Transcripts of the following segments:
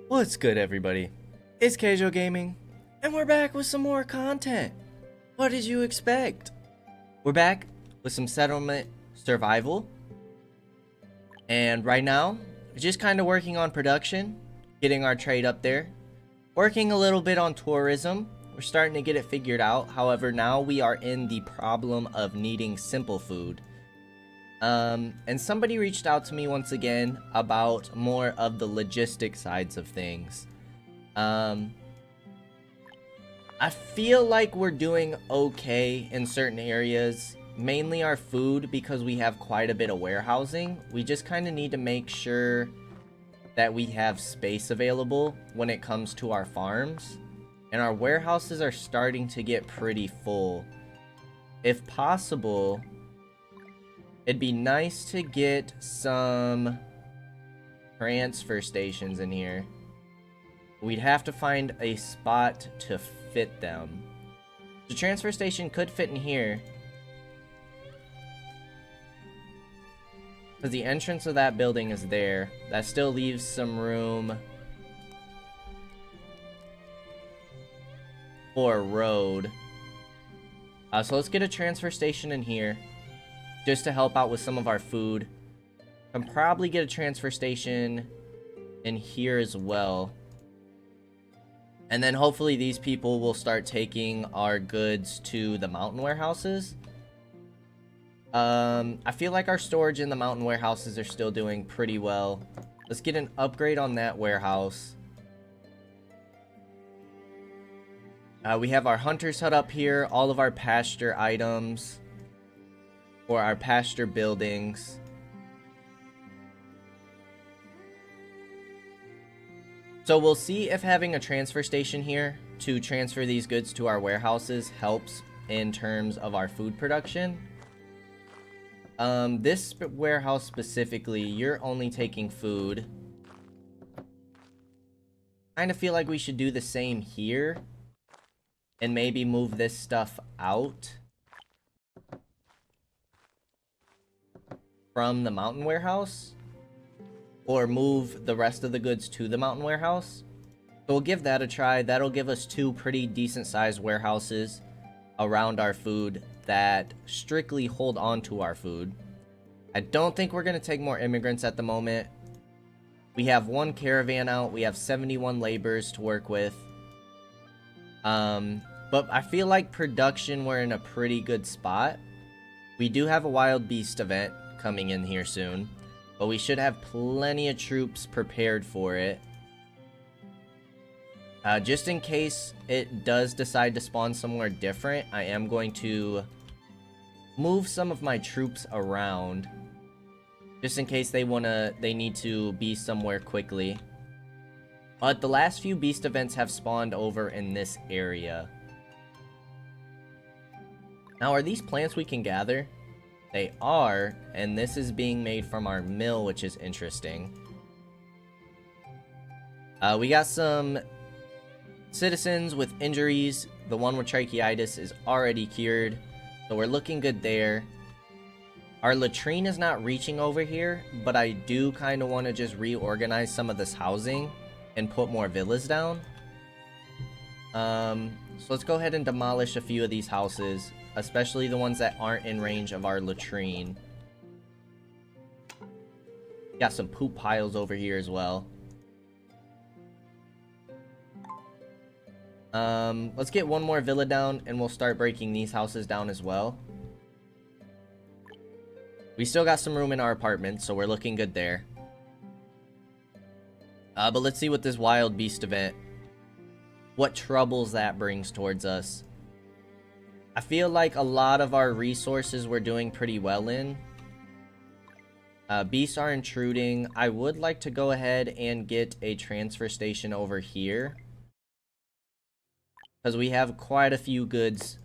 What's good, everybody? It's Kaige-O Gaming, and we're back with some more content. What did you expect? We're back with some settlement survival, and right now, we're just kind of working on production, getting our trade up there, working a little bit on tourism. We're starting to get it figured out. However, now we are in the problem of needing simple food. And somebody reached out to me once again about more of the logistic sides of things. I feel like we're doing okay in certain areas, mainly our food, because we have quite a bit of warehousing. We just kind of need to make sure that we have space available when it comes to our farms, and our warehouses are starting to get pretty full. If possible, it'd be nice to get some transfer stations in here. We'd have to find a spot to fit them. The transfer station could fit in here, because the entrance of that building is there. That still leaves some room for a road. So let's get a transfer station in here, just to help out with some of our food. Can probably get a transfer station in here as well. And then hopefully these people will start taking our goods to the mountain warehouses. I feel like our storage in the mountain warehouses are still doing pretty well. Let's get an upgrade on that warehouse. We have our hunter's hut up here, all of our pasture items, or our pasture buildings. So we'll see if having a transfer station here to transfer these goods to our warehouses helps in terms of our food production. This warehouse specifically, you're only taking food. Kind of feel like we should do the same here and maybe move this stuff out from the mountain warehouse, or move the rest of the goods to the mountain warehouse. So we'll give that a try. That'll give us two pretty decent sized warehouses around our food that strictly hold on to our food. I don't think we're going to take more immigrants at the moment. We have one caravan out. We have 71 laborers to work with. But I feel like production, we're in a pretty good spot. We do have a wild beast event coming in here soon, but we should have plenty of troops prepared for it. Just in case it does decide to spawn somewhere different, I am going to move some of my troops around, just in case they need to be somewhere quickly. But the last few beast events have spawned over in this area. Now, are these plants we can gather? They are, and this is being made from our mill, which is interesting. We got some citizens with injuries. The one with tracheitis is already cured, so we're looking good there. Our latrine is not reaching over here, but I do kind of want to just reorganize some of this housing and put more villas down. So let's go ahead and demolish a few of these houses, especially the ones that aren't in range of our latrine. Got some poop piles over here as well. Let's get one more villa down, and we'll start breaking these houses down as well. We still got some room in our apartment, so we're looking good there. But let's see what this wild beast event, what troubles that brings towards us. I feel like a lot of our resources we're doing pretty well in. Beasts are intruding. I would like to go ahead and get a transfer station over here, because we have quite a few goods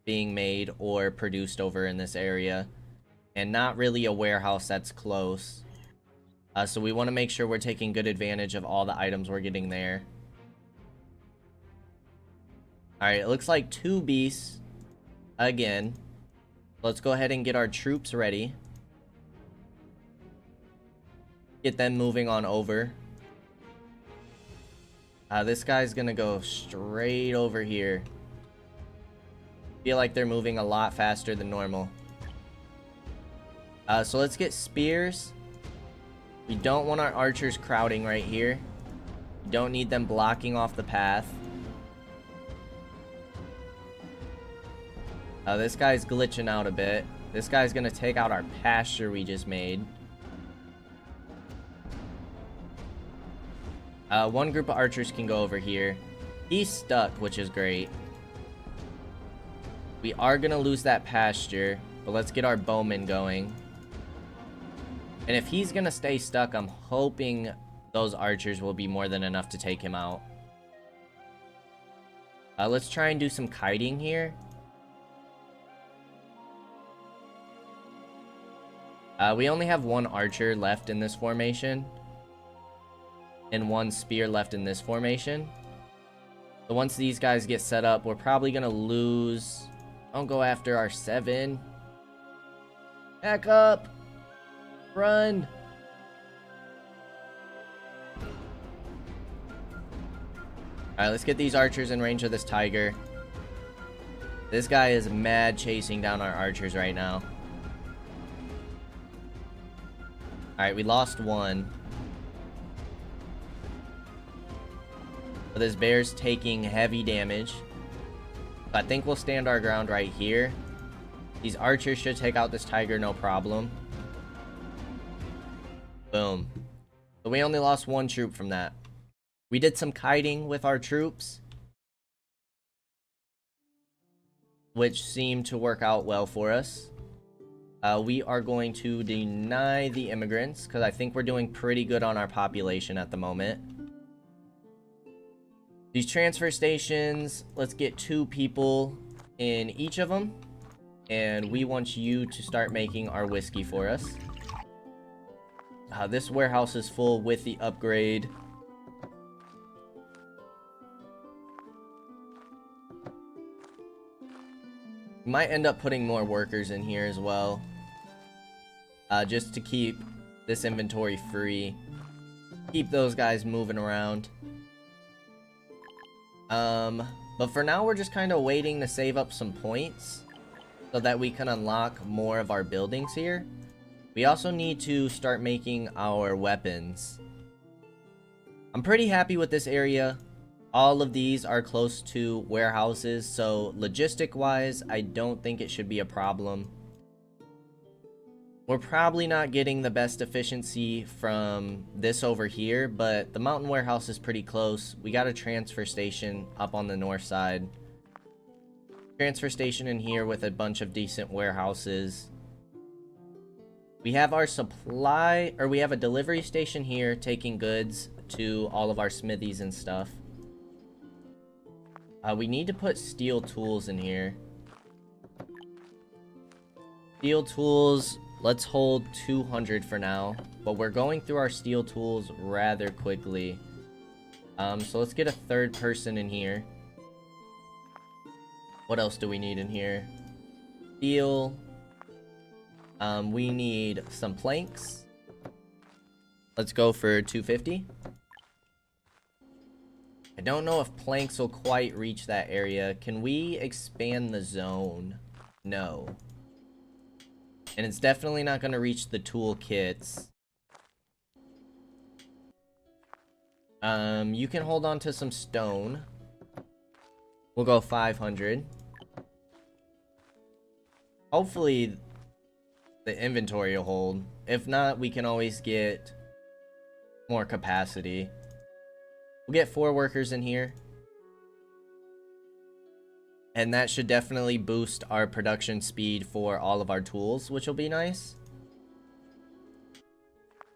being made or produced over in this area, and not really a warehouse that's close. So we want to make sure we're taking good advantage of all the items we're getting there. Alright, it looks like 2 beasts again. Let's go ahead and get our troops ready. Get them moving on over. This guy's gonna go straight over here. Feel like they're moving a lot faster than normal. So let's get spears. We don't want our archers crowding right here. We don't need them blocking off the path. This guy's glitching out a bit. This guy's gonna take out our pasture we just made. One group of archers can go over here. He's stuck, which is great. We are gonna lose that pasture, but let's get our bowmen going. And if he's gonna stay stuck, I'm hoping those archers will be more than enough to take him out. Let's try and do some kiting here. We only have one archer left in this formation. And one spear left in this formation. So once these guys get set up, we're probably gonna lose. Don't go after our 7. Back up! Run! Alright, let's get these archers in range of this tiger. This guy is mad chasing down our archers right now. Alright, we lost one. But this bear's taking heavy damage. I think we'll stand our ground right here. These archers should take out this tiger no problem. Boom. So we only lost one troop from that. We did some kiting with our troops, which seemed to work out well for us. We are going to deny the immigrants because I think we're doing pretty good on our population at the moment. These transfer stations, let's get 2 people in each of them. And we want you to start making our whiskey for us. This warehouse is full with the upgrade. We might end up putting more workers in here as well. Just to keep this inventory free. Keep those guys moving around. But for now, we're just kind of waiting to save up some points so that we can unlock more of our buildings here. We also need to start making our weapons. I'm pretty happy with this area. All of these are close to warehouses, so logistic-wise, I don't think it should be a problem. We're probably not getting the best efficiency from this over here, but the mountain warehouse is pretty close. We got a transfer station up on the north side. Transfer station in here with a bunch of decent warehouses. We have our supply, or we have a delivery station here taking goods to all of our smithies and stuff. We need to put steel tools in here. Steel tools, let's hold 200 for now, but we're going through our steel tools rather quickly. So let's get a 3rd person in here. What else do we need in here? Steel. We need some planks. Let's go for 250. I don't know if planks will quite reach that area. Can we expand the zone? No. And it's definitely not going to reach the toolkits. You can hold on to some stone. We'll go 500. Hopefully the inventory will hold. If not, we can always get more capacity. We'll get 4 workers in here. And that should definitely boost our production speed for all of our tools, which will be nice.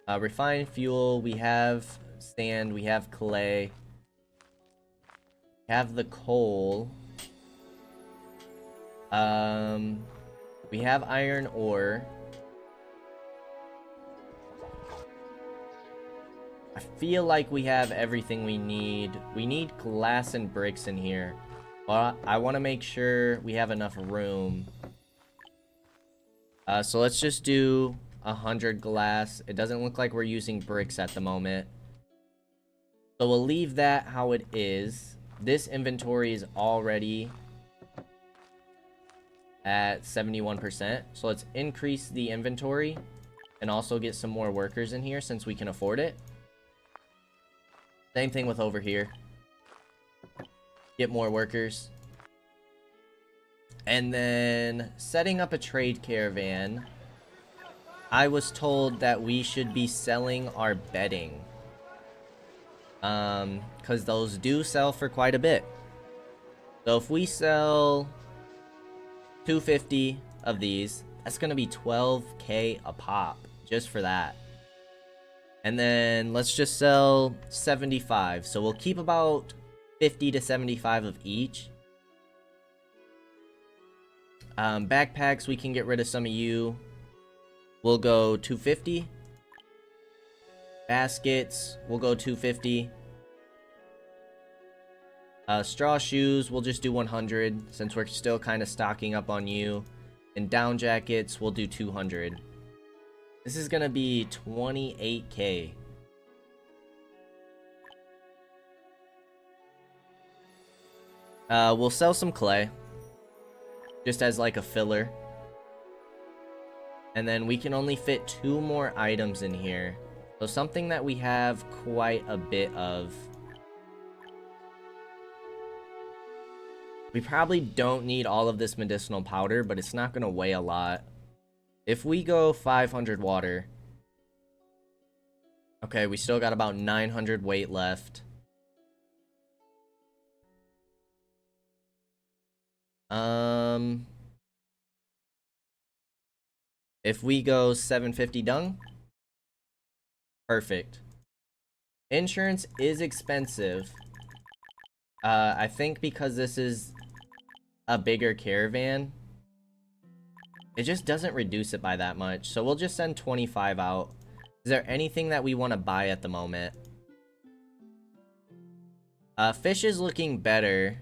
Refined fuel, we have sand, we have clay. We have the coal. We have iron ore. I feel like we have everything we need. We need glass and bricks in here. Well, I want to make sure we have enough room. So let's just do 100 glass. It doesn't look like we're using bricks at the moment. So we'll leave that how it is. This inventory is already at 71%. So let's increase the inventory and also get some more workers in here since we can afford it. Same thing with over here. Get more workers. And then setting up a trade caravan. I was told that we should be selling our bedding. Because those do sell for quite a bit. So if we sell 250 of these, that's going to be 12k a pop just for that. And then let's just sell 75. So we'll keep about 50 to 75 of each. Backpacks, we can get rid of some of you. We'll go 250. Baskets, we'll go 250. Straw shoes, we'll just do 100 since we're still kind of stocking up on you. And down jackets, we'll do 200. This is gonna be 28k. We'll sell some clay. Just as like a filler. And then we can only fit 2 more items in here. So something that we have quite a bit of. We probably don't need all of this medicinal powder, but it's not going to weigh a lot. If we go 500 water. Okay, we still got about 900 weight left. If we go 750 dung. Perfect. Insurance is expensive. I think because this is a bigger caravan, it just doesn't reduce it by that much. So we'll just send 25 out. Is there anything that we want to buy at the moment? Fish is looking better,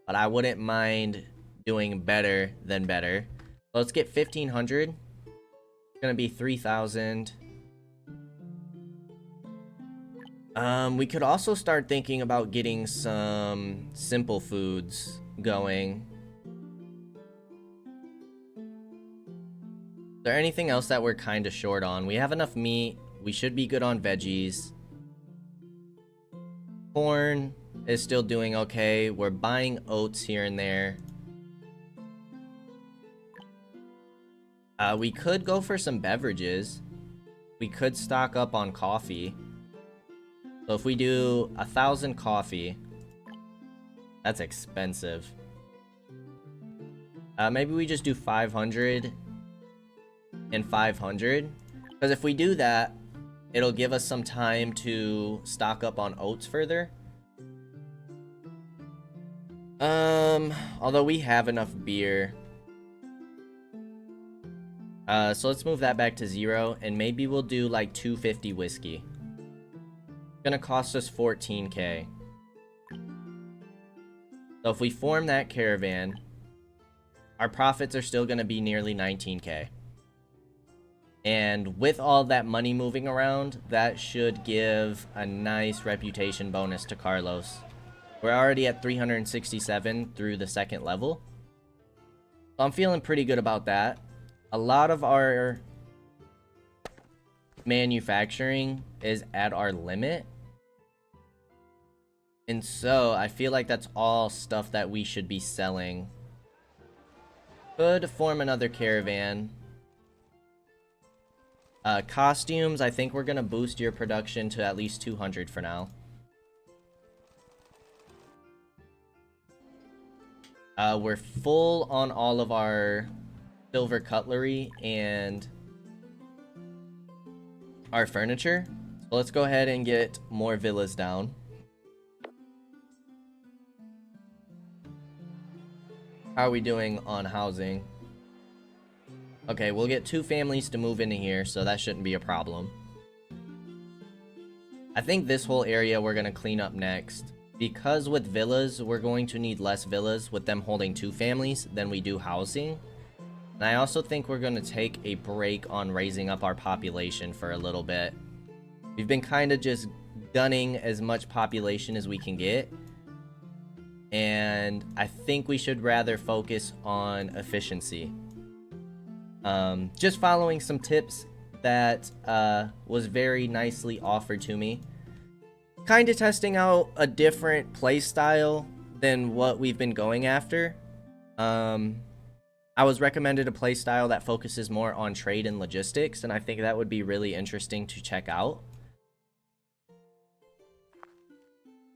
but I wouldn't mind doing better than better. So let's get 1500. It's gonna be 3000. We could also start thinking about getting some simple foods going. Is there anything else that we're kind of short on? We have enough meat. We should be good on veggies. Corn is still doing okay. We're buying oats here and there. We could go for some beverages. We could stock up on coffee. So if we do 1,000 coffee, that's expensive. Maybe we just do 500 and 500. Because if we do that, it'll give us some time to stock up on oats further. Although we have enough beer. So let's move that back to 0, and maybe we'll do like 250 whiskey. It's gonna cost us 14k. So if we form that caravan, our profits are still gonna be nearly 19k. And with all that money moving around, that should give a nice reputation bonus to Carlos. We're already at 367 through the 2nd level. So I'm feeling pretty good about that. A lot of our manufacturing is at our limit. And so I feel like that's all stuff that we should be selling. Could form another caravan. Costumes, I think we're going to boost your production to at least 200 for now. We're full on all of our silver cutlery and our furniture. So let's go ahead and get more villas down. How are we doing on housing? Okay, we'll get 2 families to move into here, so that shouldn't be a problem. I think this whole area we're going to clean up next. Because with villas, we're going to need less villas with them holding 2 families than we do housing. And I also think we're going to take a break on raising up our population for a little bit. We've been kind of just gunning as much population as we can get. And I think we should rather focus on efficiency. Just following some tips that was very nicely offered to me. Kind of testing out a different playstyle than what we've been going after. I was recommended a playstyle that focuses more on trade and logistics, and I think that would be really interesting to check out.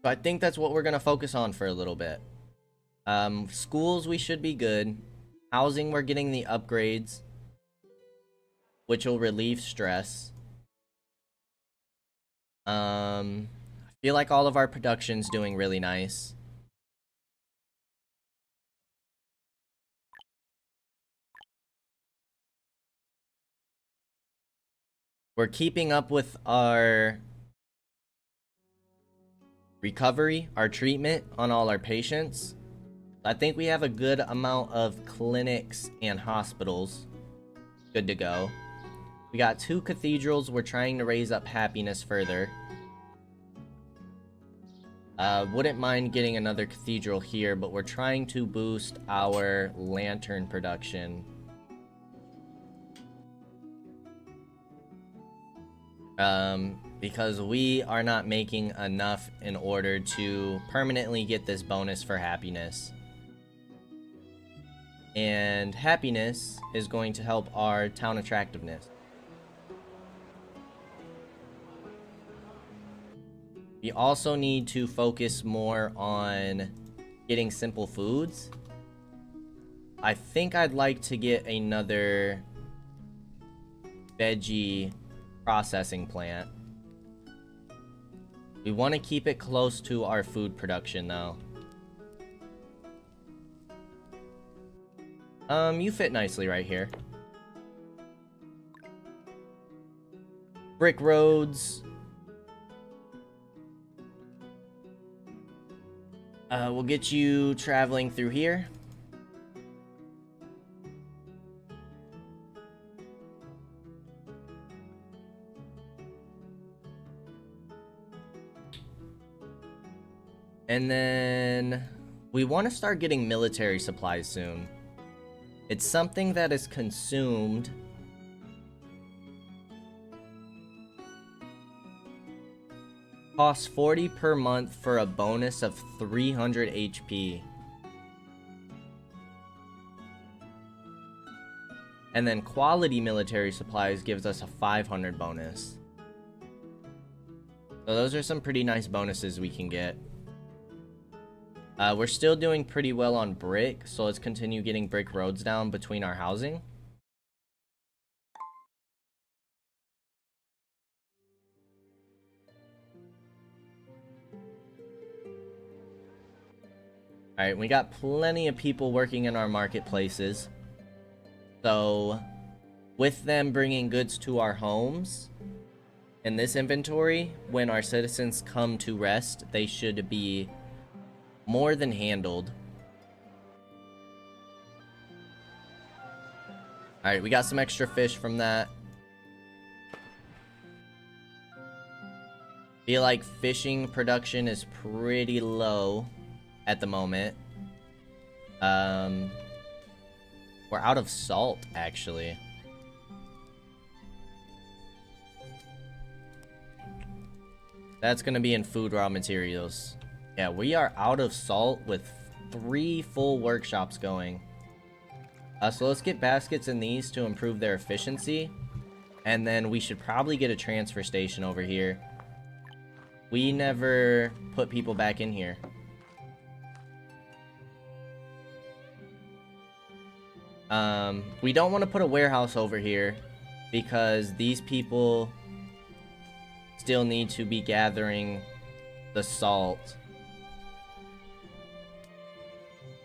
So I think that's what we're going to focus on for a little bit. Schools, we should be good. Housing, we're getting the upgrades, which will relieve stress. I feel like all of our production's doing really nice. We're keeping up with our recovery, our treatment on all our patients. I think we have a good amount of clinics and hospitals good to go. We got 2 cathedrals. We're trying to raise up happiness further. Wouldn't mind getting another cathedral here, but we're trying to boost our lantern production. Because we are not making enough in order to permanently get this bonus for happiness. And happiness is going to help our town attractiveness. We also need to focus more on getting simple foods. I think I'd like to get another veggie processing plant. We want to keep it close to our food production though. You fit nicely right here. Brick roads. We'll get you traveling through here. And then we want to start getting military supplies soon. It's something that is consumed. Costs 40 per month for a bonus of 300 HP. And then quality military supplies gives us a 500 bonus. So those are some pretty nice bonuses we can get. We're still doing pretty well on brick, so let's continue getting brick roads down between our housing. Alright, we got plenty of people working in our marketplaces. So, with them bringing goods to our homes, in this inventory, when our citizens come to rest, they should be more than handled. Alright, we got some extra fish from that. Feel like fishing production is pretty low at the moment. We're out of salt, actually. That's gonna be in food raw materials. Yeah, we are out of salt with 3 full workshops going. So let's get baskets in these to improve their efficiency. And then we should probably get a transfer station over here. We never put people back in here. We don't want to put a warehouse over here because these people still need to be gathering the salt.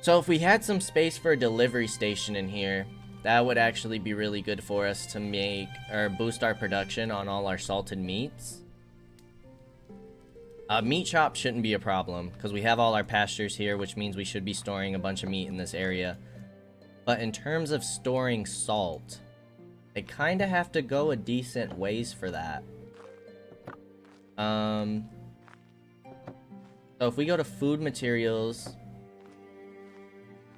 So if we had some space for a delivery station in here, that would actually be really good for us to make or boost our production on all our salted meats. Meat shop shouldn't be a problem because we have all our pastures here, which means we should be storing a bunch of meat in this area. But in terms of storing salt, they kind of have to go a decent ways for that. So if we go to food materials,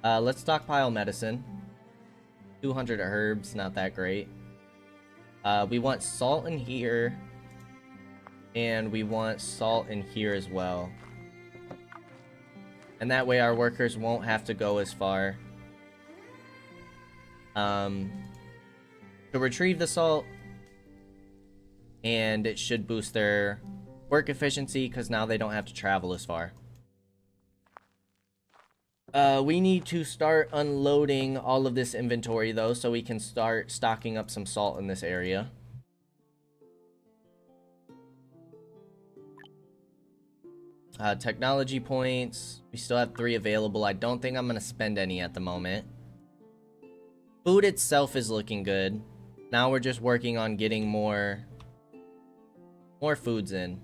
let's stockpile medicine. 200 herbs, not that great. We want salt in here, and we want salt in here as well. And that way our workers won't have to go as far. To retrieve the salt, and it should boost their work efficiency because now they don't have to travel as far. We need to start unloading all of this inventory though, so we can start stocking up some salt in this area. Technology points. We still have 3 available. I don't think I'm going to spend any at the moment. Food itself is looking good. Now we're just working on getting more foods in.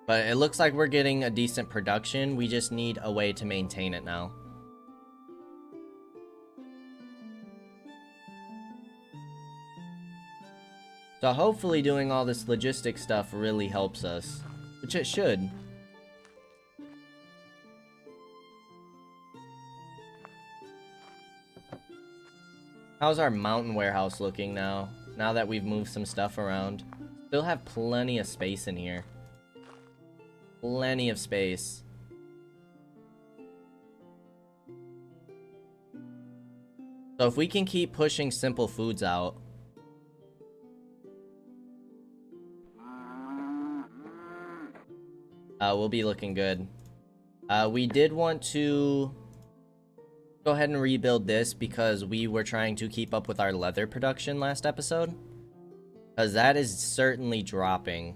But it looks like we're getting a decent production. We just need a way to maintain it now. So hopefully doing all this logistic stuff really helps us, which it should. How's our mountain warehouse looking now? Now that we've moved some stuff around. Still have plenty of space in here. Plenty of space. So if we can keep pushing simple foods out. We'll be looking good. We did want to go ahead and rebuild this because we were trying to keep up with our leather production last episode. Because that is certainly dropping.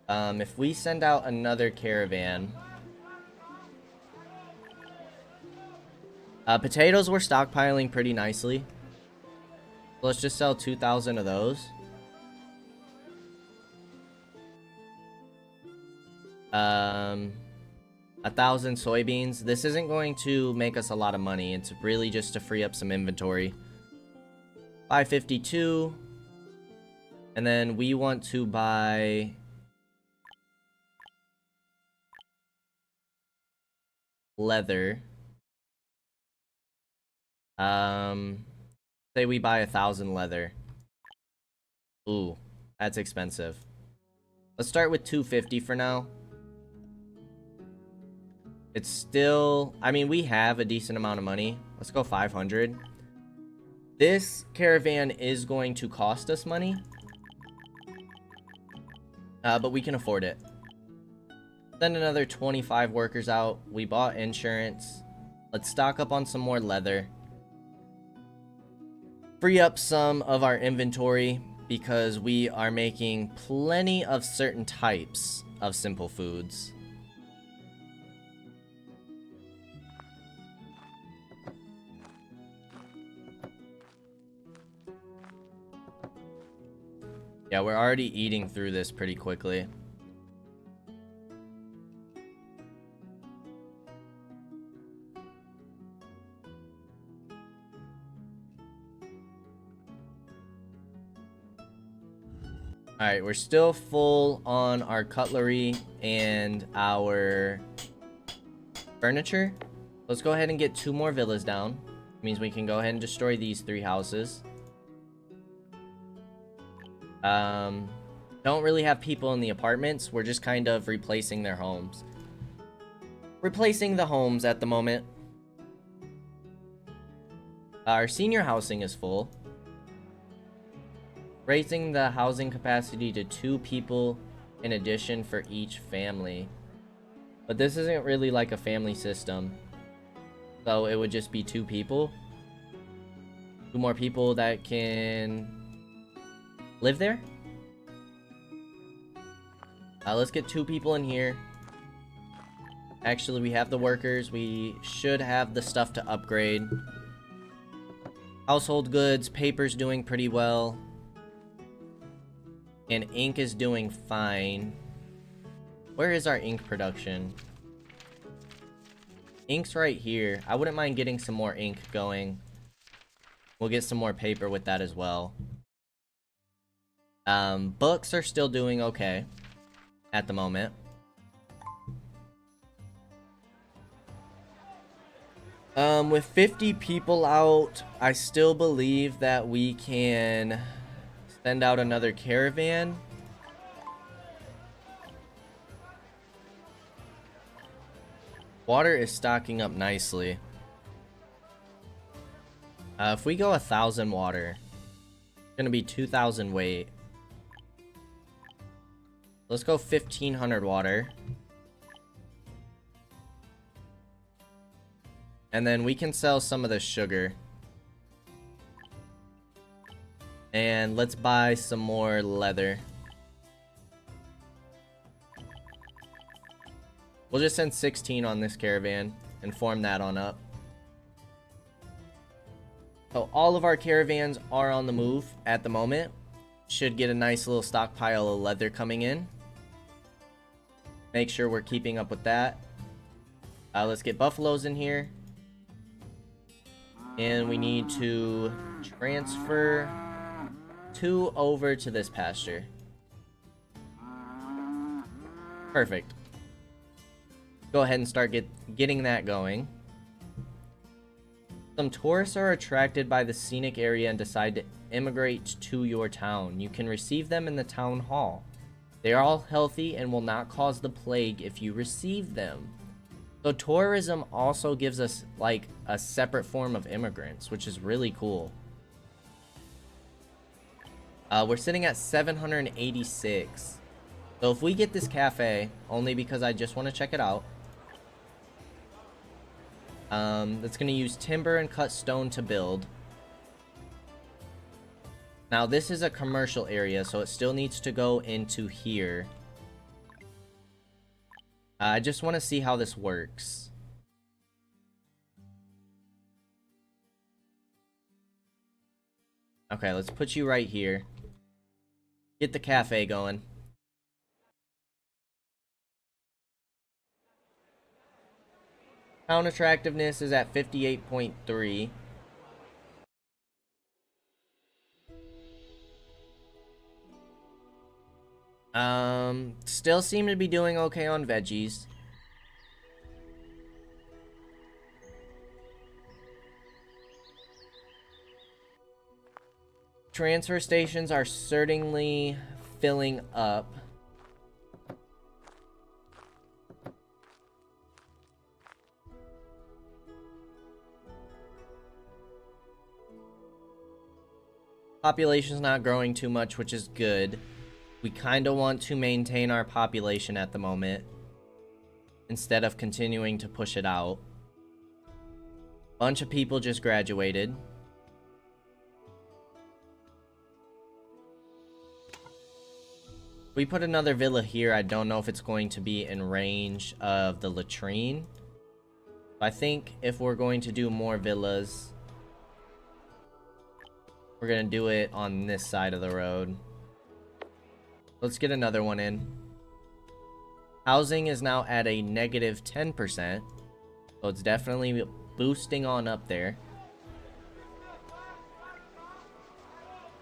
If we send out another caravan. Potatoes we're stockpiling pretty nicely. So let's just sell 2,000 of those. 1,000 soybeans. This isn't going to make us a lot of money. It's really just to free up some inventory. 552. And then we want to buy leather. Say we buy 1,000 leather. Ooh, that's expensive. Let's start with 250 for now. It's still, I mean, we have a decent amount of money. Let's go 500. This caravan is going to cost us money. But we can afford it. Send another 25 workers out. We bought insurance. Let's stock up on some more leather. Free up some of our inventory because we are making plenty of certain types of simple foods. Yeah, we're already eating through this pretty quickly. Alright, we're still full on our cutlery and our furniture. Let's go ahead and get 2 more villas down. It means we can go ahead and destroy these 3 houses. Don't really have people in the apartments. We're just kind of replacing their homes. Replacing the homes at the moment. Our senior housing is full. Raising the housing capacity to 2 people in addition for each family. But this isn't really like a family system. So it would just be 2 people. 2 more people that can live there. Let's get 2 people in here. Actually, we have the workers. We should have the stuff to upgrade. Household goods, paper's doing pretty well. And ink is doing fine. Where is our ink production? Ink's right here. I wouldn't mind getting some more ink going. We'll get some more paper with that as well. Books are still doing okay at the moment. With 50 people out, I still believe that we can send out another caravan. Water is stocking up nicely. If we go 1,000 water, it's gonna be 2,000 weight. Let's go 1,500 water. And then we can sell some of the sugar. And let's buy some more leather. We'll just send 16 on this caravan and form that on up. So all of our caravans are on the move at the moment. Should get a nice little stockpile of leather coming in. Make sure we're keeping up with that. Let's get buffaloes in here. And we need to transfer 2 over to this pasture. Perfect. Go ahead and start getting that going. Some tourists are attracted by the scenic area and decide to immigrate to your town. You can receive them in the town hall. They are all healthy and will not cause the plague if you receive them. So tourism also gives us like a separate form of immigrants, which is really cool. We're sitting at 786. So if we get this cafe, only because I just want to check it out. That's going to use timber and cut stone to build. Now this is a commercial area, so it still needs to go into here. I just want to see how this works. Okay, let's put you right here. Get the cafe going. Town attractiveness is at 58.3. Still seem to be doing okay on veggies. Transfer stations are certainly filling up. Population's not growing too much, which is good. We kind of want to maintain our population at the moment instead of continuing to push it out. Bunch of people just graduated. We put another villa here. I don't know if it's going to be in range of the latrine. I think if we're going to do more villas, we're going to do it on this side of the road. Let's get another one in. Housing is now at a negative 10%. So it's definitely boosting on up there.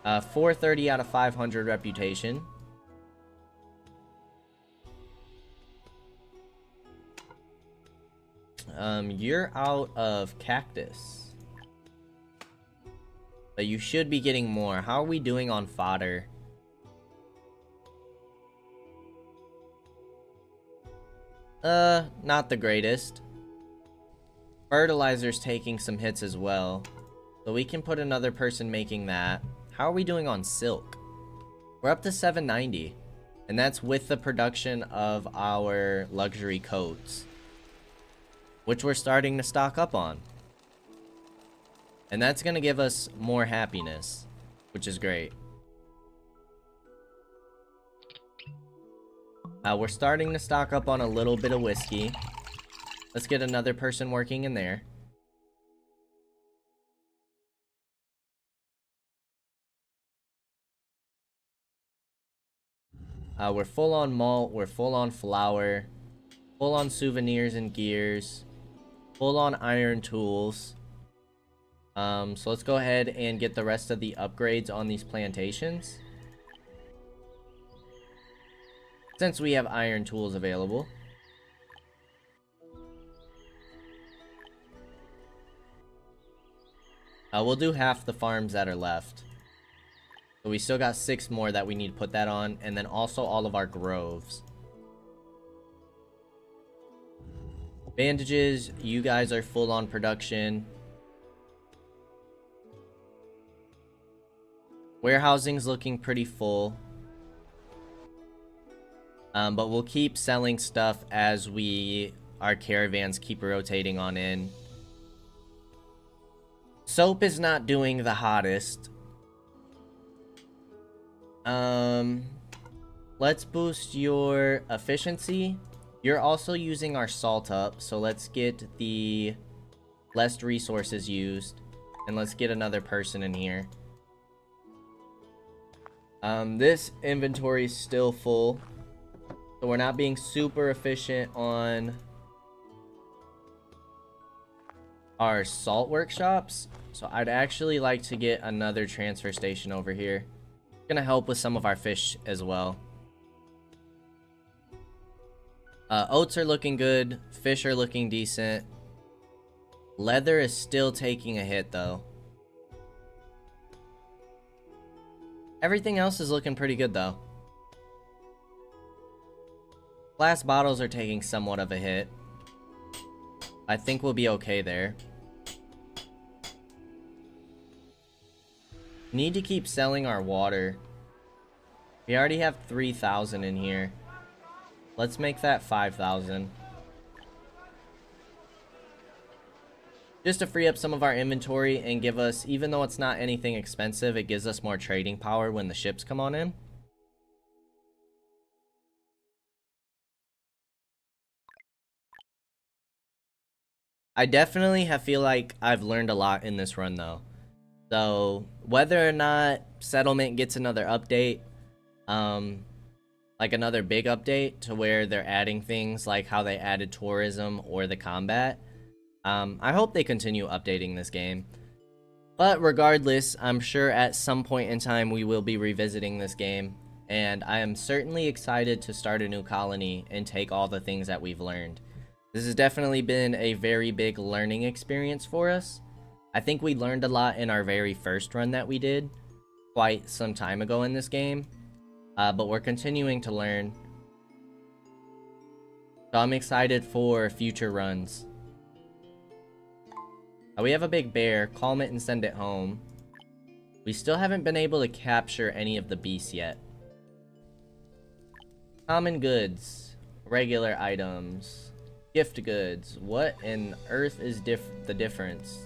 430 out of 500 reputation. You're out of cactus. But you should be getting more. How are we doing on fodder? Not the greatest. Fertilizer's taking some hits as well. So we can put another person making that. How are we doing on silk? We're up to 790. And that's with the production of our luxury coats, which we're starting to stock up on. And that's going to give us more happiness, which is great. We're starting to stock up on a little bit of whiskey. Let's get another person working in there. We're full on malt, we're full on flour, full on souvenirs and gears, full on iron tools. So let's go ahead and get the rest of the upgrades on these plantations, since we have iron tools available. We'll do half the farms that are left. So we still got 6 more that we need to put that on, and then also all of our groves. Bandages, you guys are full on production. Warehousing's looking pretty full. But we'll keep selling stuff as our caravans keep rotating on in. Soap is not doing the hottest. Let's boost your efficiency. You're also using our salt up, so let's get the less resources used, and let's get another person in here. This inventory is still full, so we're not being super efficient on our salt workshops. So I'd actually like to get another transfer station over here. It's gonna help with some of our fish as well. Oats are looking good. Fish are looking decent. Leather is still taking a hit though. Everything else is looking pretty good though. Glass bottles are taking somewhat of a hit. I think we'll be okay there. Need to keep selling our water. We already have 3,000 in here. Let's make that 5,000. Just to free up some of our inventory and give us, even though it's not anything expensive, it gives us more trading power when the ships come on in. I definitely feel like I've learned a lot in this run though. So whether or not settlement gets another update, like another big update to where they're adding things like how they added tourism or the combat, I hope they continue updating this game. But regardless, I'm sure at some point in time we will be revisiting this game, and I am certainly excited to start a new colony and take all the things that we've learned. This has definitely been a very big learning experience for us. I think we learned a lot in our very first run that we did quite some time ago in this game, but we're continuing to learn. So I'm excited for future runs. We have a big bear. Calm it and send it home. We still haven't been able to capture any of the beasts yet. Common goods. Regular items. Gift goods. What in earth is the difference?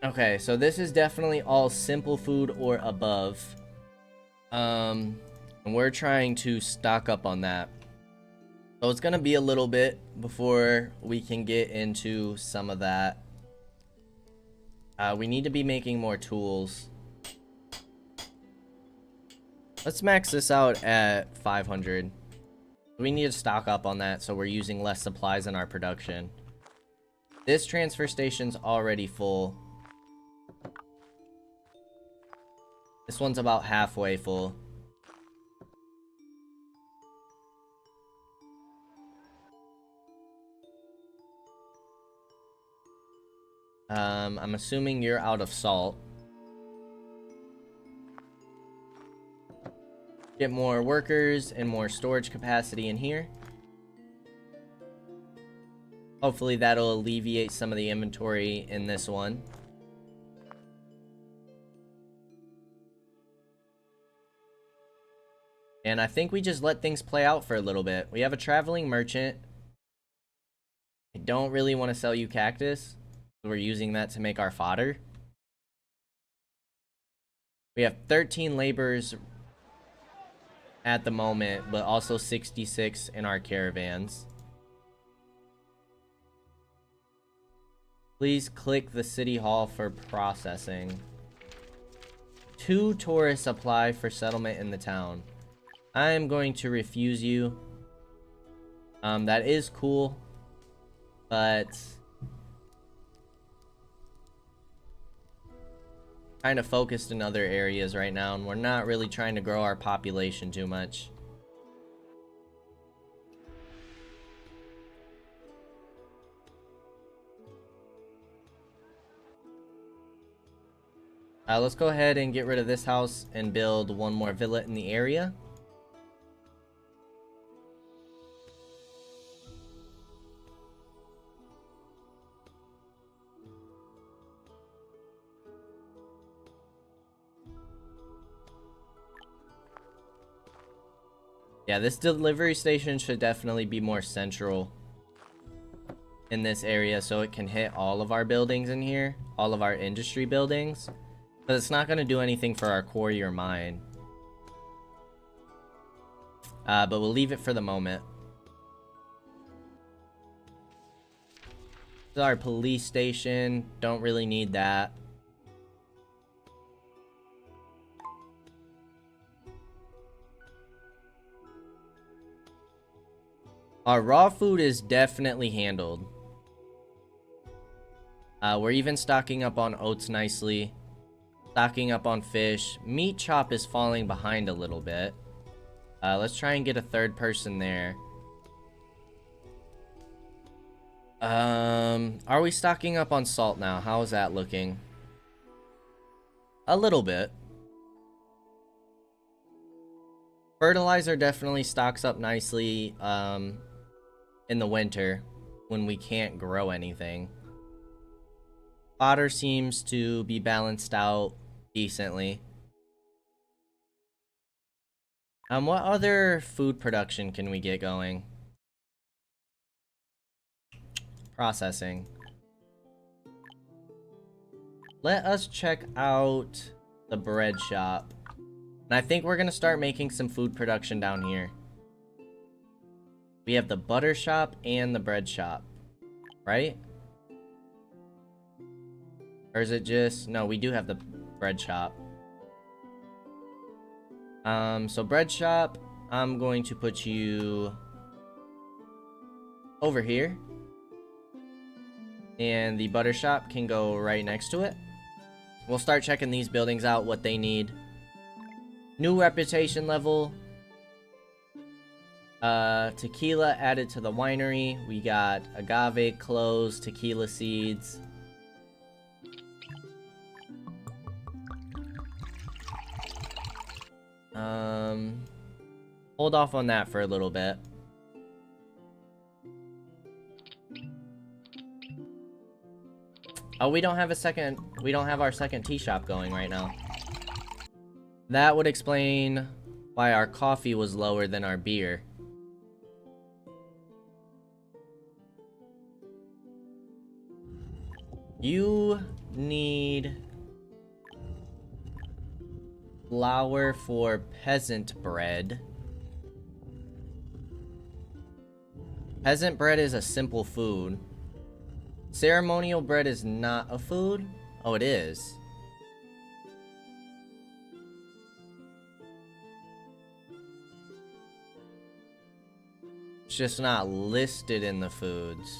Okay, so this is definitely all simple food or above. And we're trying to stock up on that. So it's gonna be a little bit before we can get into some of that. We need to be making more tools. Let's max this out at 500. We need to stock up on that so we're using less supplies in our production. This transfer station's already full. This one's about halfway full. I'm assuming you're out of salt. Get more workers and more storage capacity in here. Hopefully that'll alleviate some of the inventory in this one. And I think we just let things play out for a little bit. We have a traveling merchant. I don't really want to sell you cactus. We're using that to make our fodder. We have 13 laborers at the moment, but also 66 in our caravans. Please click the city hall for processing. 2 tourists apply for settlement in the town. I am going to refuse you. That is cool, but kind of focused in other areas right now, and we're not really trying to grow our population too much. Let's go ahead and get rid of this house and build one more villa in the area. Yeah, this delivery station should definitely be more central in this area so it can hit all of our buildings in here, all of our industry buildings. But it's not going to do anything for our quarry or mine. But we'll leave it for the moment. This is our police station. Don't really need that. Our raw food is definitely handled. We're even stocking up on oats nicely. Stocking up on fish. Meat chop is falling behind a little bit. Let's try and get a third person there. Are we stocking up on salt now? How is that looking? A little bit. Fertilizer definitely stocks up nicely, in the winter when we can't grow anything. Fodder seems to be balanced out decently. What other food production can we get going? Processing. Let us check out the bread shop. And I think we're gonna start making some food production down here. We have the butter shop and the bread shop, right? Or is it just... No, we do have the bread shop. So bread shop, I'm going to put you over here. And the butter shop can go right next to it. We'll start checking these buildings out, what they need. New reputation level. Tequila added to the winery. We got agave, cloves, tequila seeds. Hold off on that for a little bit. Oh, we don't have our second tea shop going right now. That would explain why our coffee was lower than our beer. You need flour for peasant bread. Peasant bread is a simple food. Ceremonial bread is not a food? Oh, it is. It's just not listed in the foods.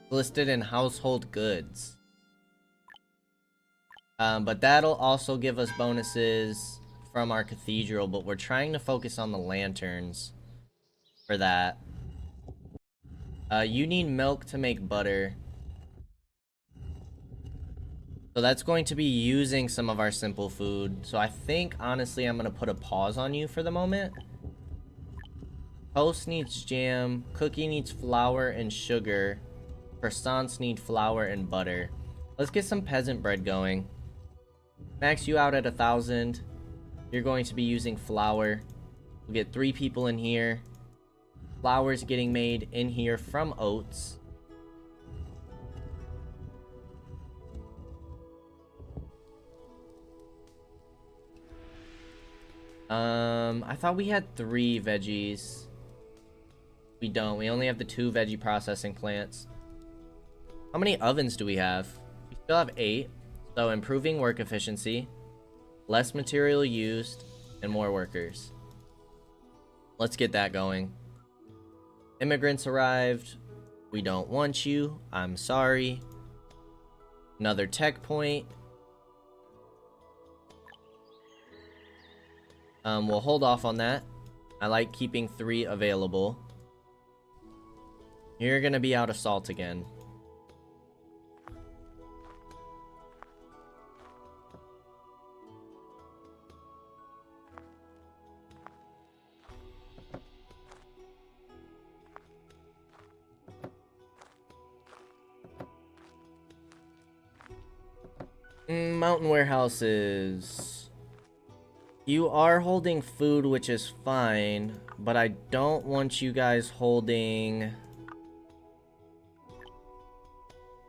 Listed in household goods. But that'll also give us bonuses from our cathedral, but we're trying to focus on the lanterns for that. You need milk to make butter. So that's going to be using some of our simple food. So I think, honestly, I'm going to put a pause on you for the moment. Toast needs jam. Cookie needs flour and sugar. Croissants need flour and butter. Let's get some peasant bread going. Max you out at 1,000. You're going to be using flour. We'll get 3 people in here. Flour is getting made in here from oats. I thought we had 3 veggies. We don't. We only have the 2 veggie processing plants. How many ovens do we have? We still have 8. So improving work efficiency. Less material used. and more workers. Let's get that going. Immigrants arrived. We don't want you. I'm sorry. Another tech point. We'll hold off on that. I like keeping 3 available. You're gonna be out of salt again. Mountain warehouses. You are holding food, which is fine, but I don't want you guys holding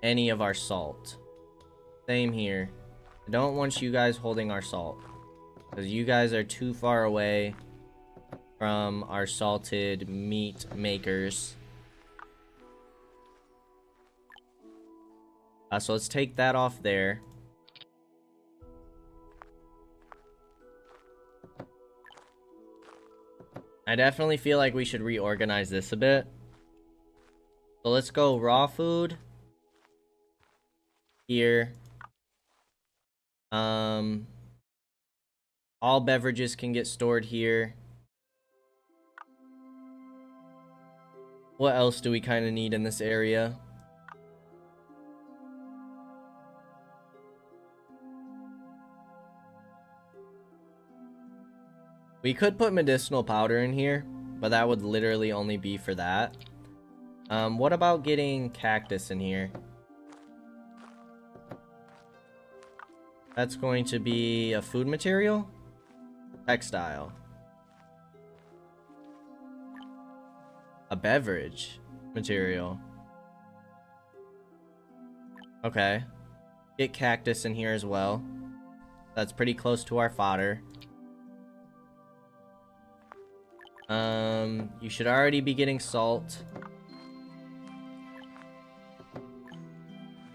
any of our salt. Same here. I don't want you guys holding our salt, because you guys are too far away from our salted meat makers. So let's take that off there. I definitely feel like we should reorganize this a bit. So let's go raw food. Here. All beverages can get stored here. What else do we kind of need in this area? We could put medicinal powder in here, but that would literally only be for that. What about getting cactus in here? That's going to be a food material? Textile. A beverage material. Okay. Get cactus in here as well. That's pretty close to our fodder. You should already be getting salt.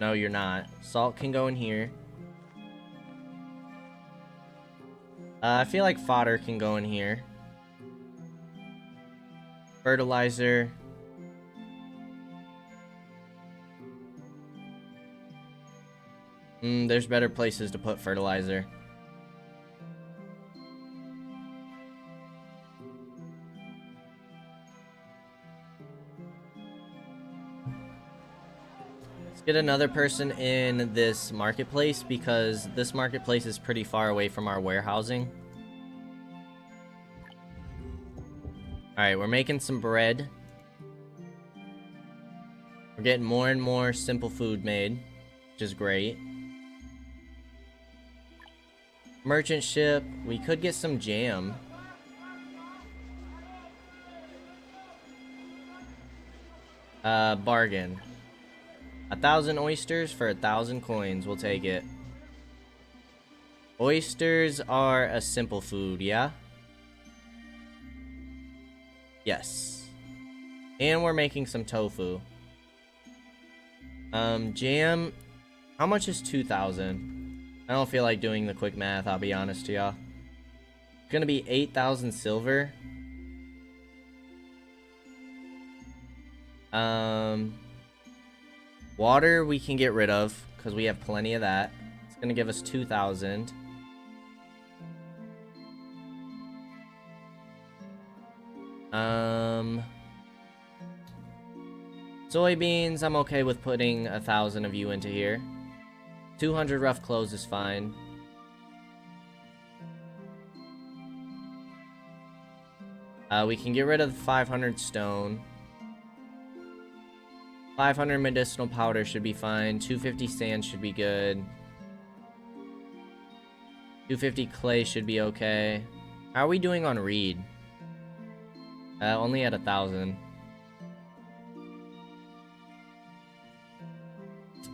No, you're not. Salt can go in here. I feel like fodder can go in here. Fertilizer. There's better places to put fertilizer. Let's get another person in this marketplace, because this marketplace is pretty far away from our warehousing. Alright, we're making some bread. We're getting more and more simple food made, which is great. Merchant ship. We could get some jam. Bargain. 1,000 oysters for 1,000 coins. We'll take it. Oysters are a simple food, yeah? Yes. And we're making some tofu. Jam. How much is 2,000? I don't feel like doing the quick math, I'll be honest to y'all. It's gonna be 8,000 silver. Water we can get rid of, because we have plenty of that. It's gonna give us 2,000. Soybeans, I'm okay with putting 1,000 of you into here. 200 rough clothes is fine. We can get rid of the 500 stone. 500 medicinal powder should be fine. 250 sand should be good. 250 clay should be okay. How are we doing on reed? Only at 1,000.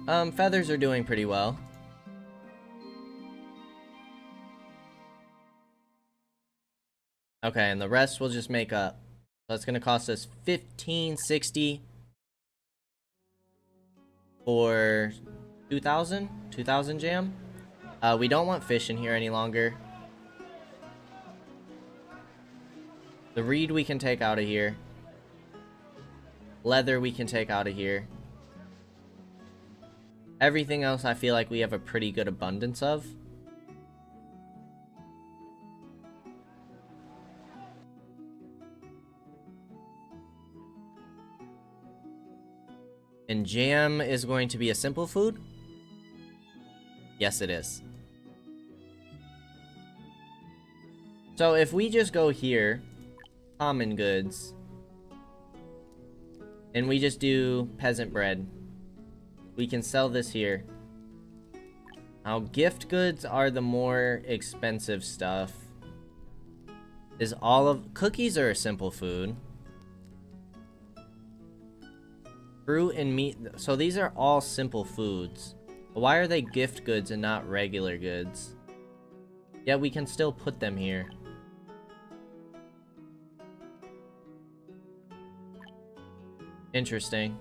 Feathers are doing pretty well. Okay, and the rest we'll just make up. So it's gonna cost us 1560 for 2,000? 2,000 jam? We don't want fish in here any longer. The reed we can take out of here. Leather we can take out of here. Everything else I feel like we have a pretty good abundance of. And jam is going to be a simple food? Yes, it is. So if we just go here, common goods, and we just do peasant bread, we can sell this here. Now, gift goods are the more expensive stuff. Is all of... Cookies are a simple food. Fruit and meat... So these are all simple foods. Why are they gift goods and not regular goods? Yet we can still put them here. Interesting.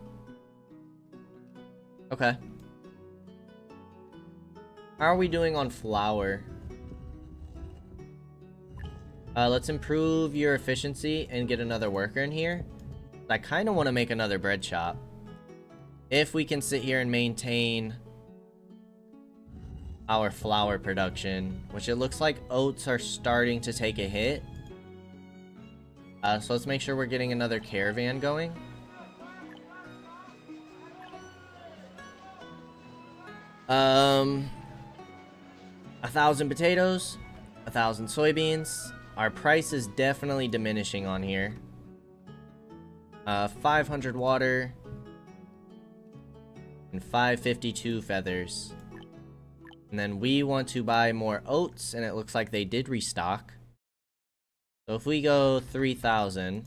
Okay. How are we doing on flour? Let's improve your efficiency and get another worker in here. I kind of want to make another bread shop. If we can sit here and maintain our flour production, which it looks like oats are starting to take a hit. So let's make sure we're getting another caravan going. Um, 1,000 potatoes, 1,000 soybeans. Our price is definitely diminishing on here. 500 water and 552 feathers. And then we want to buy more oats, and it looks like they did restock. So if we go 3,000,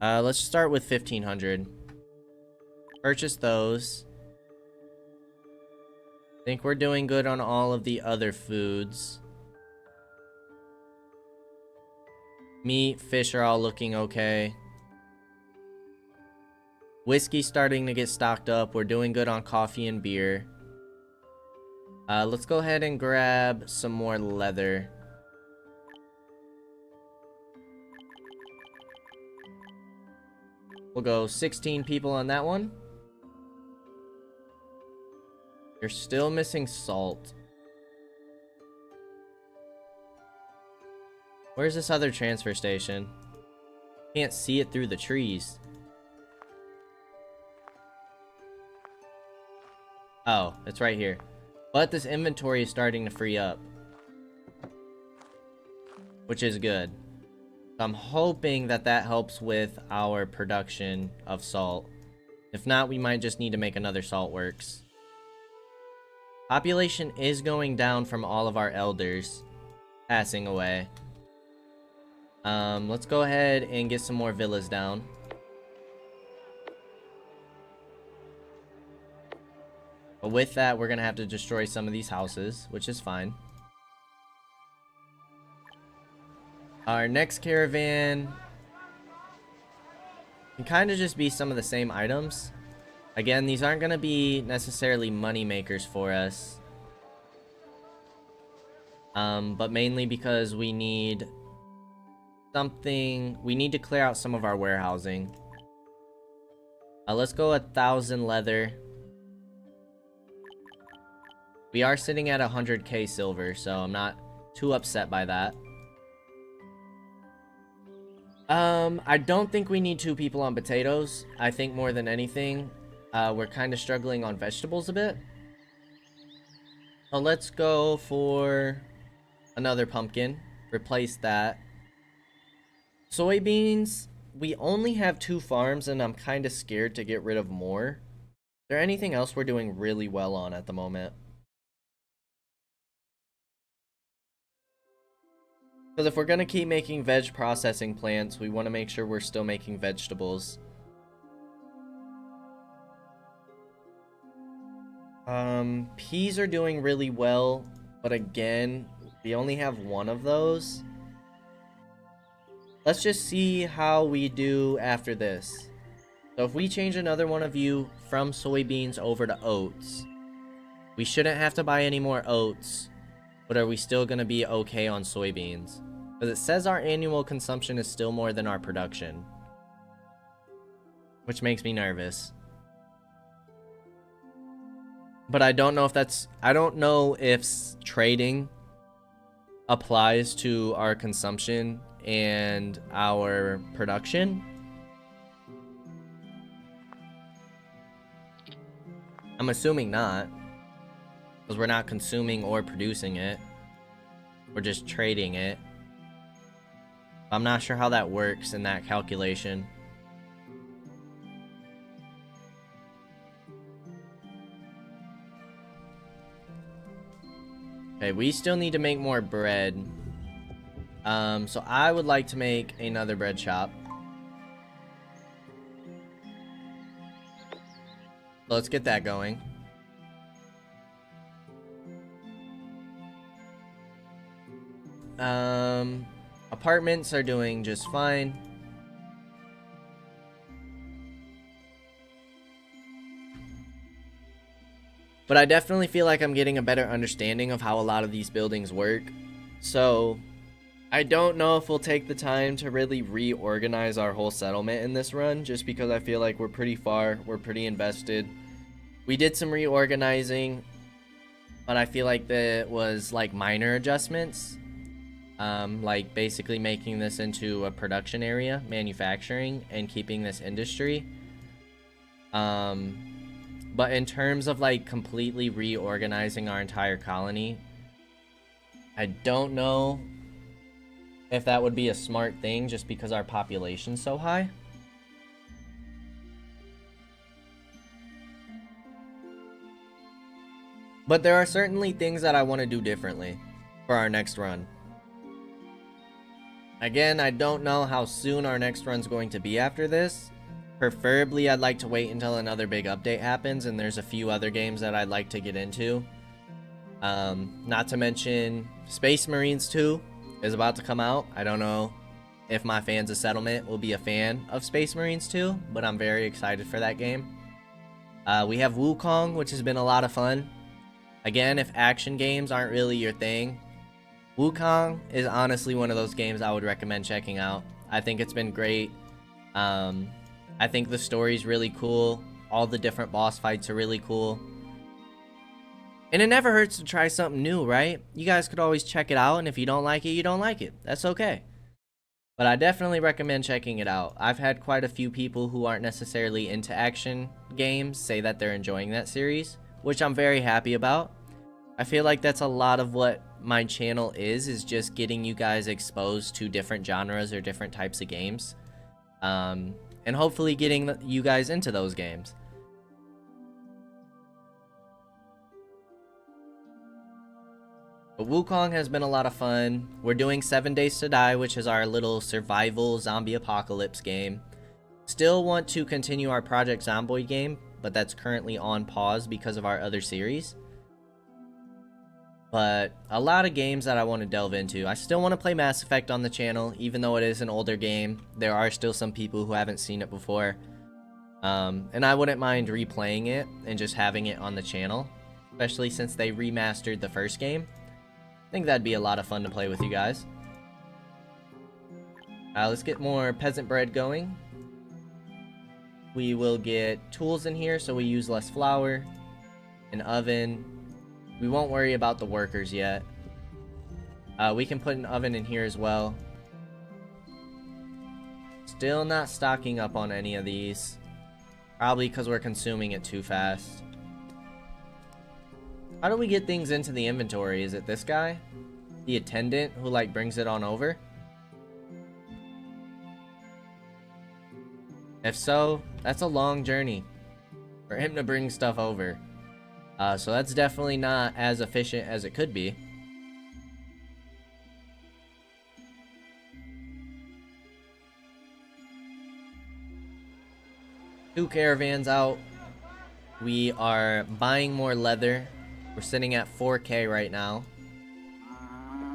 let's start with 1,500. Purchase those. I think we're doing good on all of the other foods. Meat, fish are all looking okay. Whiskey's starting to get stocked up. We're doing good on coffee and beer. Let's go ahead and grab some more leather. We'll go 16 people on that one. You're still missing salt. Where's this other transfer station? Can't see it through the trees. Oh, it's right here. But this inventory is starting to free up, which is good. I'm hoping that that helps with our production of salt. If not, we might just need to make another salt works. Population is going down from all of our elders passing away. Let's go ahead and get some more villas down. But with that, we're gonna have to destroy some of these houses, which is fine. Our next caravan can kind of just be some of the same items. Again, these aren't gonna be necessarily money makers for us. But mainly because we need something. We need to clear out some of our warehousing. Let's go 1,000 leather. We are sitting at 100k silver, so I'm not too upset by that. I don't think we need 2 people on potatoes. I think more than anything, we're kind of struggling on vegetables a bit. So let's go for another pumpkin. Replace that. Soybeans, we only have 2 farms, and I'm kind of scared to get rid of more. Is there anything else we're doing really well on at the moment? Because if we're going to keep making veg processing plants, we want to make sure we're still making vegetables. Peas are doing really well, but again, we only have 1 of those. Let's just see how we do after this. So if we change another one of you from soybeans over to oats, we shouldn't have to buy any more oats. But are we still going to be okay on soybeans? Because it says our annual consumption is still more than our production, which makes me nervous. But I don't know if that's... I don't know if trading applies to our consumption and our production. I'm assuming not, because we're not consuming or producing it. We're just trading it. I'm not sure how that works in that calculation. Okay, we still need to make more bread. So I would like to make another bread shop. Let's get that going. Apartments are doing just fine. But I definitely feel like I'm getting a better understanding of how a lot of these buildings work. So I don't know if we'll take the time to really reorganize our whole settlement in this run, just because I feel like we're pretty far, we're pretty invested. We did some reorganizing, but I feel like that was like minor adjustments. Like basically making this into a production area, manufacturing, and keeping this industry. But in terms of like completely reorganizing our entire colony, I don't know if that would be a smart thing just because our population's so high. But there are certainly things that I want to do differently for our next run. Again, I don't know how soon our next run's going to be after this. Preferably, I'd like to wait until another big update happens, and there's a few other games that I'd like to get into. Not to mention, Space Marines 2 is about to come out. I don't know if my fans of Settlement will be a fan of Space Marines 2, but I'm very excited for that game. We have Wukong, which has been a lot of fun. Again, if action games aren't really your thing, Wukong is honestly one of those games I would recommend checking out. I think it's been great. I think the story's really cool. All the different boss fights are really cool. And it never hurts to try something new, right? You guys could always check it out, and if you don't like it, you don't like it. That's okay. But I definitely recommend checking it out. I've had quite a few people who aren't necessarily into action games say that they're enjoying that series, which I'm very happy about. I feel like that's a lot of what my channel is just getting you guys exposed to different genres or different types of games. And hopefully getting you guys into those games. But Wukong has been a lot of fun. We're doing 7 Days to Die, which is our little survival zombie apocalypse game. Still want to continue our Project Zomboid game, but that's currently on pause because of our other series. But a lot of games that I want to delve into. I still want to play Mass Effect on the channel, even though it is an older game. There are still some people who haven't seen it before. And I wouldn't mind replaying it and just having it on the channel, especially since they remastered the first game. I think that'd be a lot of fun to play with you guys. Let's get more peasant bread going. We will get tools in here so we use less flour. An oven. We won't worry about the workers yet. We can put an oven in here as well. Still not stocking up on any of these. Probably because we're consuming it too fast. How do we get things into the inventory? Is it this guy? The attendant who like brings it on over? If so, that's a long journey for him to bring stuff over. So that's definitely not as efficient as it could be. Two caravans out. We are buying more leather. We're sitting at 4K right now.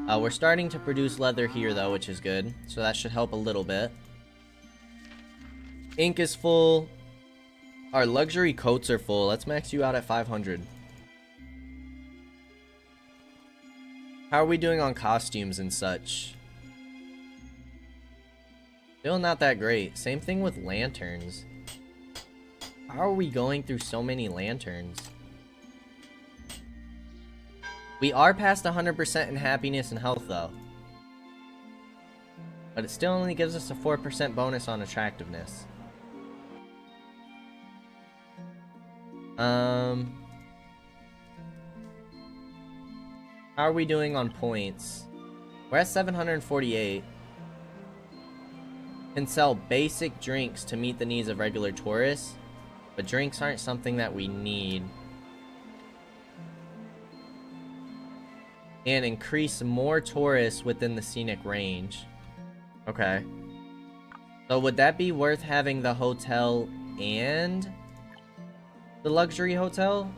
We're starting to produce leather here though, which is good. So that should help a little bit. Ink is full. Our luxury coats are full. Let's max you out at 500. How are we doing on costumes and such? Still not that great. Same thing with lanterns. How are we going through so many lanterns? We are past 100% in happiness and health though. But it still only gives us a 4% bonus on attractiveness. How are we doing on points? We're at 748. Can sell basic drinks to meet the needs of regular tourists, but drinks aren't something that we need. And increase more tourists within the scenic range. Okay. So would that be worth having the hotel and the luxury hotel?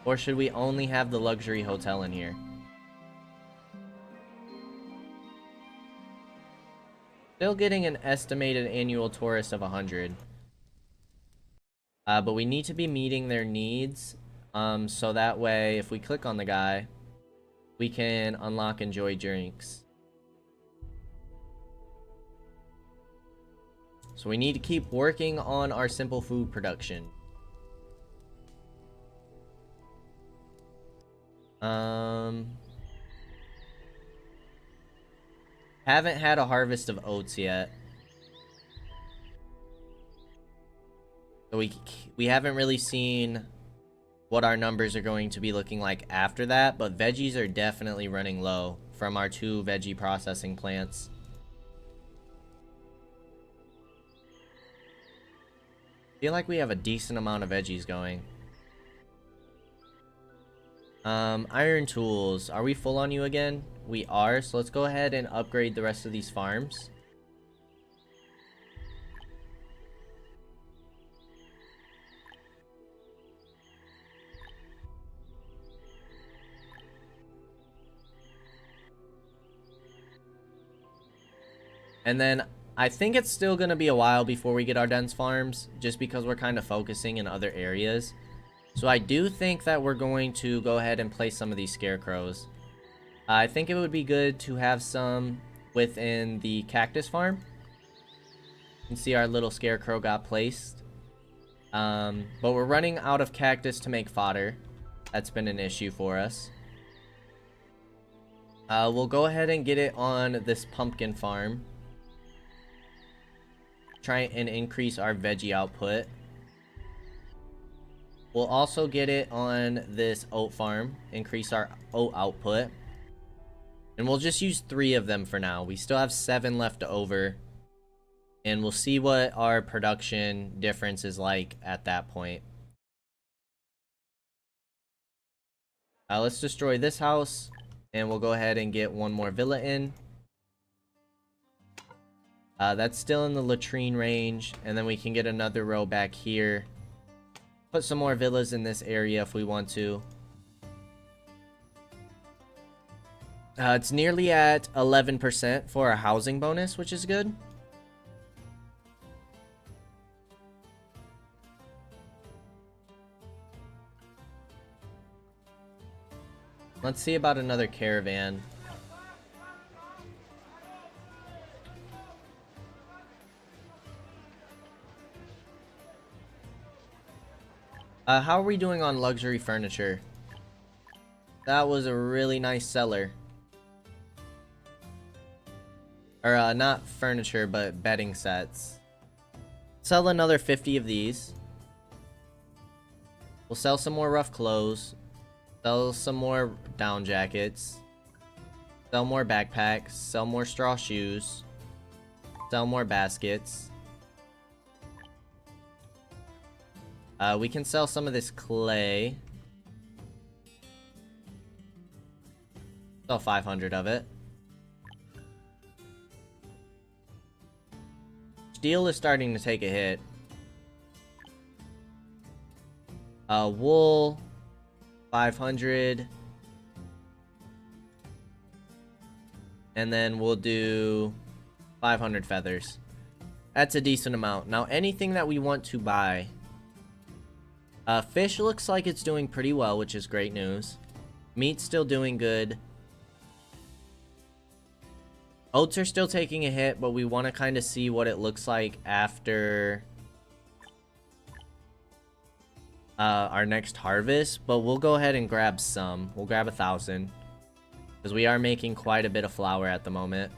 Or should we only have the luxury hotel in here? Still getting an estimated annual tourist of 100. But we need to be meeting their needs. So that way, if we click on the guy, we can unlock enjoy drinks. So we need to keep working on our simple food production. Haven't had a harvest of oats yet. So we haven't really seen what our numbers are going to be looking like after that, but veggies are definitely running low from our 2 veggie processing plants. Feel like we have a decent amount of veggies going. Iron tools. Are we full on you again? We are, so let's go ahead and upgrade the rest of these farms. And then I think it's still going to be a while before we get our dense farms, just because we're kind of focusing in other areas. So I do think that we're going to go ahead and place some of these scarecrows. I think it would be good to have some within the cactus farm. You can see our little scarecrow got placed. But we're running out of cactus to make fodder. That's been an issue for us. We'll go ahead and get it on this pumpkin farm. Try and increase our veggie output. We'll also get it on this oat farm, increase our oat output. And we'll just use 3 of them for now. We still have 7 left over. And we'll see what our production difference is like at that point. Let's destroy this house. And we'll go ahead and get one more villa in. That's still in the latrine range. And then we can get another row back here. Put some more villas in this area if we want to. It's nearly at 11% for a housing bonus, which is good. Let's see about another caravan. How are we doing on luxury furniture? That was a really nice seller. Or, not furniture, but bedding sets. Sell another 50 of these. We'll sell some more rough clothes. Sell some more down jackets. Sell more backpacks. Sell more straw shoes. Sell more baskets. We can sell some of this clay. Sell 500 of it. Steel is starting to take a hit. Wool, 500. And then we'll do 500 feathers. That's a decent amount. Now, anything that we want to buy. Fish looks like it's doing pretty well, which is great news. Meat's still doing good. Oats are still taking a hit, but we want to kind of see what it looks like after our next harvest. But we'll go ahead and grab some. We'll grab 1,000 because we are making quite a bit of flour at the moment.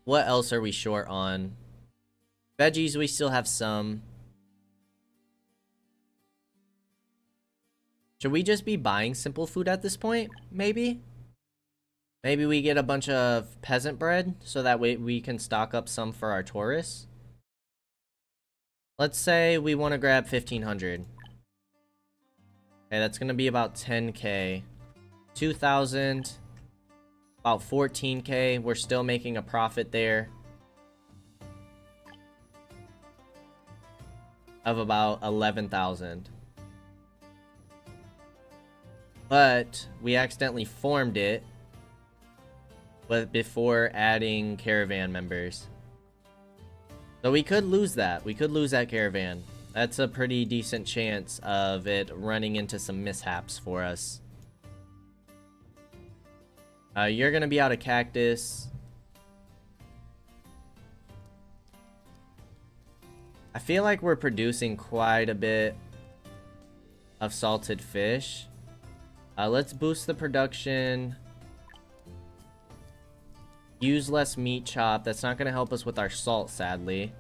What else are we short on? Veggies, we still have some. Should we just be buying simple food at this point? Maybe? Maybe we get a bunch of peasant bread so that way we can stock up some for our tourists. Let's say we want to grab 1,500. Okay, that's going to be about 10k. 2,000. About 14k. We're still making a profit there of about 11,000. But we accidentally formed it before adding caravan members. So we could lose that. We could lose that caravan. That's a pretty decent chance of it running into some mishaps for us. You're gonna be out of cactus. I feel like we're producing quite a bit of salted fish. Let's boost the production. Use less meat chop. That's not going to help us with our salt, sadly.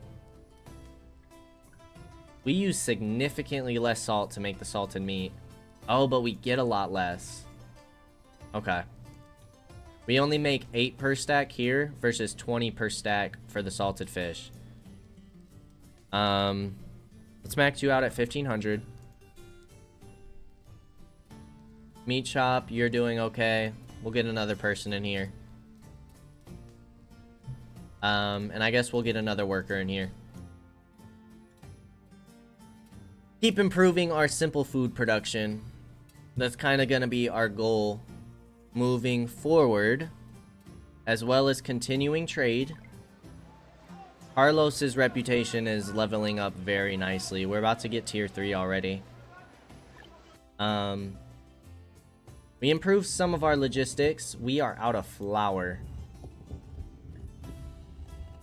We use significantly less salt to make the salted meat. Oh, but we get a lot less. Okay. We only make 8 per stack here versus 20 per stack for the salted fish. Let's max you out at 1,500. Meat chop, you're doing okay. We'll get another person in here. And I guess we'll get another worker in here. Keep improving our simple food production. That's kind of going to be our goal moving forward, as well as continuing trade. Carlos's reputation is leveling up very nicely. We're about to get tier 3 already. We improved some of our logistics. We are out of flour.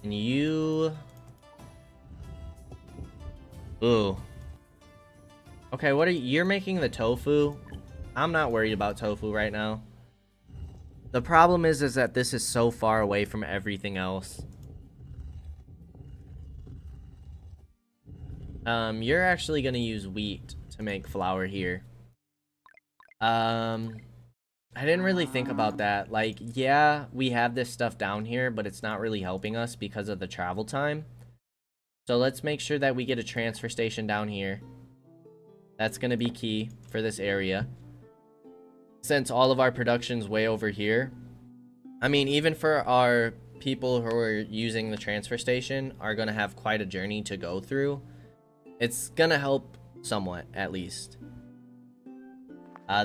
And you... Ooh. Okay, what are you... You're making the tofu? I'm not worried about tofu right now. The problem is that this is so far away from everything else. You're actually gonna use wheat to make flour here. I didn't really think about that. Like, yeah, we have this stuff down here, but it's not really helping us because of the travel time. So let's make sure that we get a transfer station down here. That's going to be key for this area. Since all of our production's way over here. I mean, even for our people who are using the transfer station are going to have quite a journey to go through. It's going to help somewhat, at least.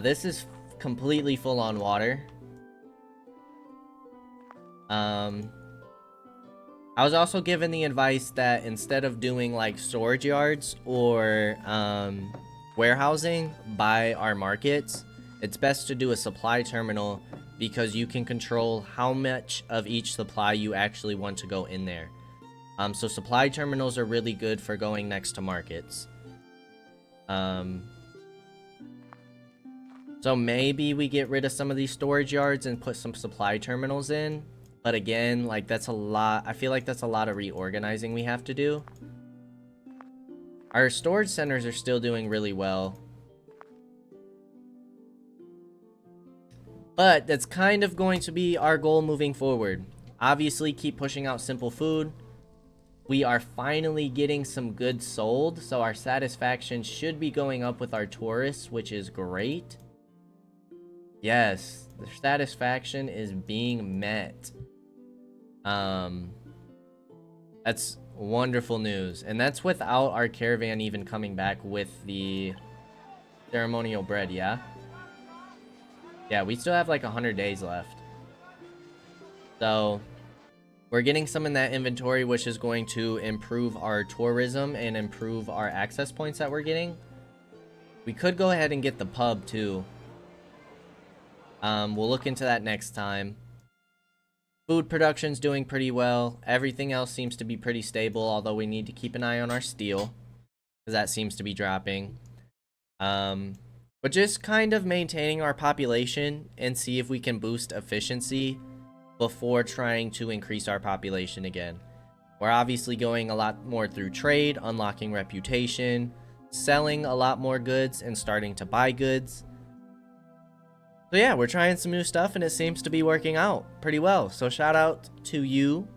This is completely full on water. I was also given the advice that instead of doing like storage yards or warehousing by our markets, it's best to do a supply terminal because you can control how much of each supply you actually want to go in there. So supply terminals are really good for going next to markets. So maybe we get rid of some of these storage yards and put some supply terminals in. But again, like that's a lot. I feel like that's a lot of reorganizing we have to do. Our storage centers are still doing really well. But that's kind of going to be our goal moving forward. Obviously, keep pushing out simple food. We are finally getting some goods sold. So our satisfaction should be going up with our tourists, which is great. Yes, the satisfaction is being met. That's wonderful news. And that's without our caravan even coming back with the ceremonial bread, yeah? Yeah, we still have like 100 days left. So, we're getting some in that inventory, which is going to improve our tourism and improve our access points that we're getting. We could go ahead and get the pub, too. We'll look into that next time. Food production's doing pretty well. Everything else seems to be pretty stable, although we need to keep an eye on our steel, because that seems to be dropping. But just kind of maintaining our population and see if we can boost efficiency before trying to increase our population again. We're obviously going a lot more through trade, unlocking reputation, selling a lot more goods, and starting to buy goods. So yeah, we're trying some new stuff and it seems to be working out pretty well. So shout out to you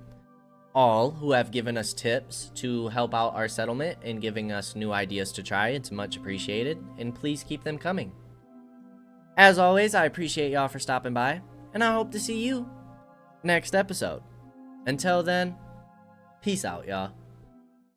all who have given us tips to help out our settlement and giving us new ideas to try. It's much appreciated, and please keep them coming. As always, I appreciate y'all for stopping by, and I hope to see you next episode. Until then, peace out, y'all.